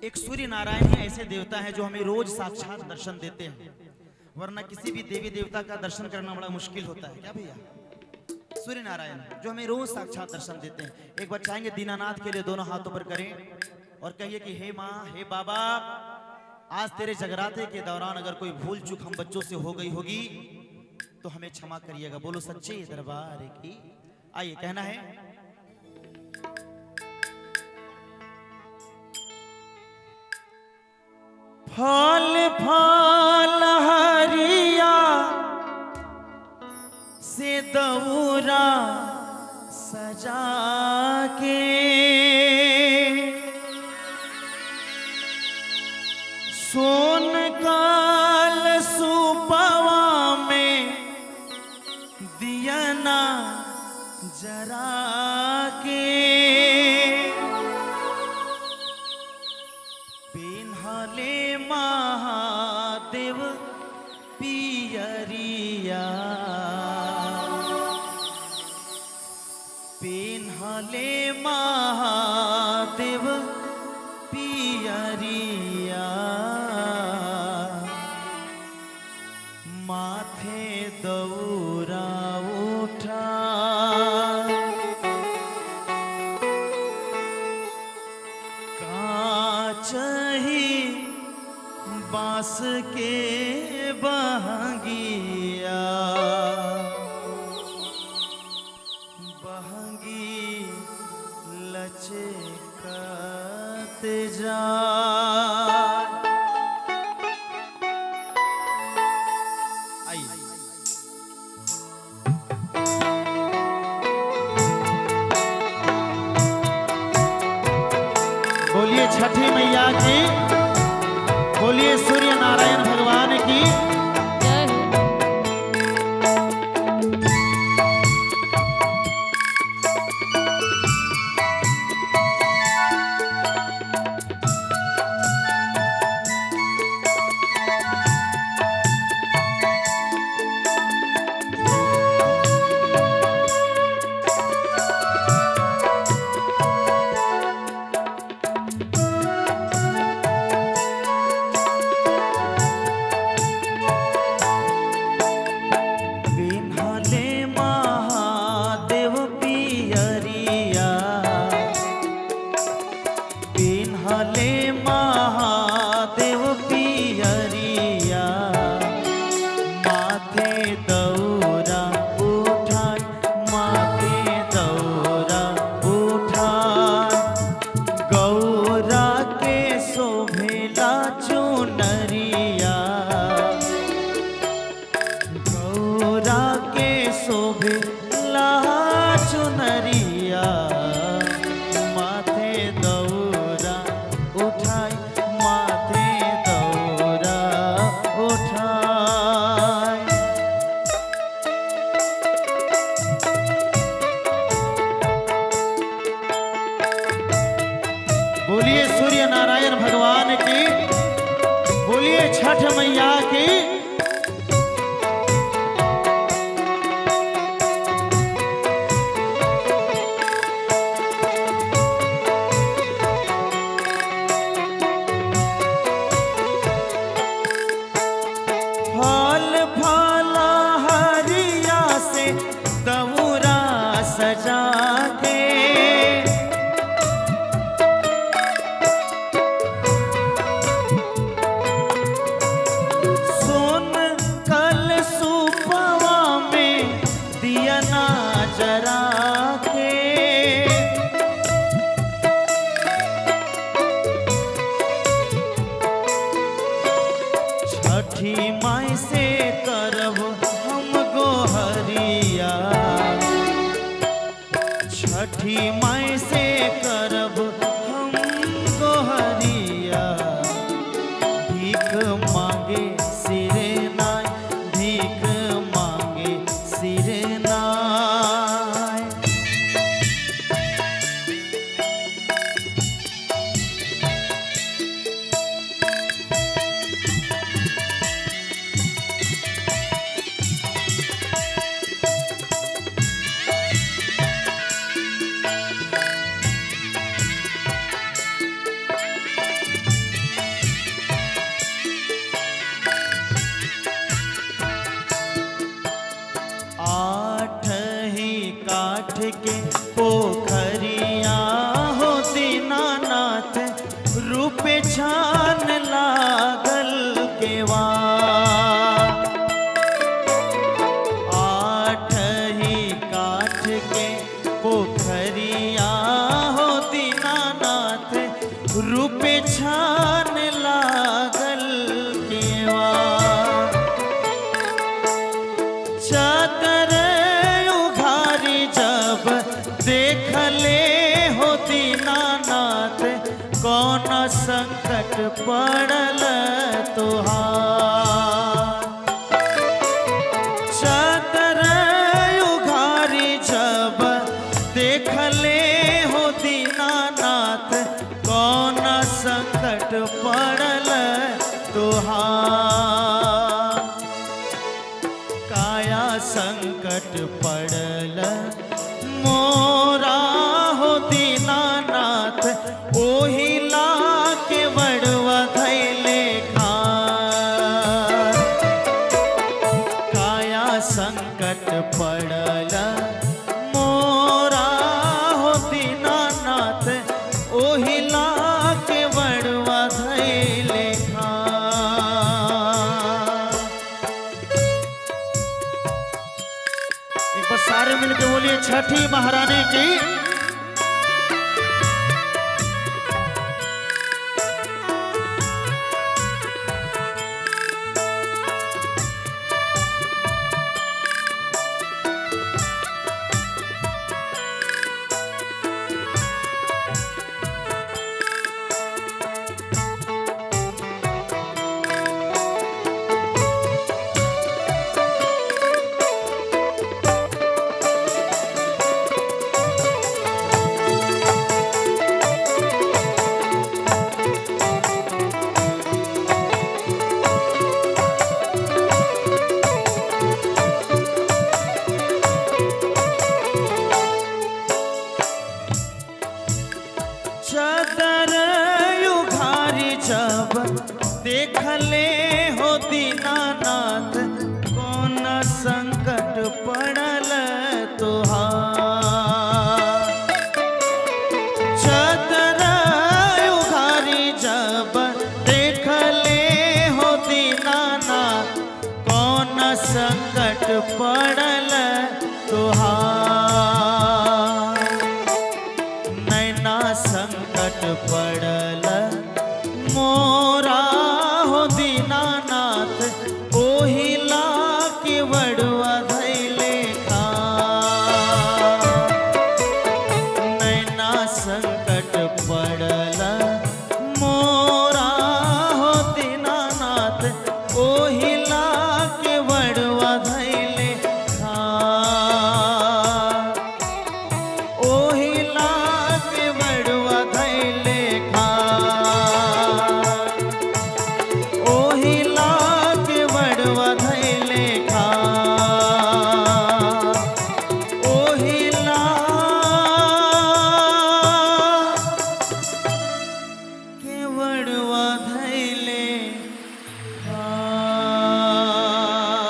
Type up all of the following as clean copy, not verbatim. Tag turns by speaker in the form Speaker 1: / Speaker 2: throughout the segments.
Speaker 1: एक सूर्य नारायण ही ऐसे देवता हैं जो हमें रोज साक्षात दर्शन देते हैं, वरना किसी भी देवी देवता का दर्शन करना बड़ा मुश्किल होता है। क्या भैया? सूर्य नारायण जो हमें रोज साक्षात दर्शन देते हैं। एक बार चाहेंगे दीनानाथ के लिए दोनों हाथों पर करें और कहिए कि हे माँ, हे बाबा, आज तेरे जगराते के दौरान अगर कोई भूल चूक हम बच्चों से हो गई होगी तो हमें क्षमा करिएगा। बोलो सच्चे दरबार की। आइए, कहना है फल फल हरिया से दौरा सजा के सोन काल सुपवा में दियना जरा के पिन्हले महादेव पियरिया, पिन्हले महादेव पियरिया, माथे दौरा उठा काचही बांस के बहंगिया, बहंगी लचकत जा। बोलिए छठी मैया की, बोलिए सूर्य नारायण भगवान की। बोलिए सूर्य नारायण भगवान की, बोलिए छठ मैया की। फल फल हरिया से दौरा सजा के छठी माई से करब हम गोहरिया, छठी माई से करब हम गोहरिया, भीख मांगे सिर नाय, भीख मांगे सिर नाय। रूप छान लागल केवा आठ ही काठ के पोखरिया हो दीनानाथ रूप छान लागल केवा चादर उघारी जब देखले हो दीनानाथ कौन संकट पड़ल तुहार चादर उघारी जब देखले हो दीनानाथ कौन संकट पड़ल तुहार काया संकट पड़ल मोरा हो दीनानाथ ओहिला के बड़वा धैले खार काया संकट पड़ल मोरा हो दीनानाथ ओहिला के बड़वा धैले खार। एक बार सारे मिलकर बोलिए छठी महारानी की। चादर उघारी जब देखले हो दीनानाथ कौन संकट पड़ल तुहार चादर उघारी जब देखले हो दीनानाथ कौन संकट पड़ल तुहार नैना संकट पड़ल मोरा हो दीनानाथ ओहिला के बड़वा धैले खार नैना संकट पड़ल मोरा हो दीनानाथ ओहिला के बड़वा धैले खार ओहिला के बड़वा धैले खार ओहिला के बड़वा धैले खार ओहिला के बड़वा धैले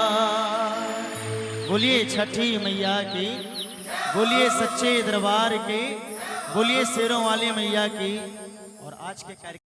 Speaker 1: खार। बोलिए छठी मैया की, बोलिए सच्चे दरबार के, बोलिए शेरों वाली मैया की। और आज के कार्यक्रम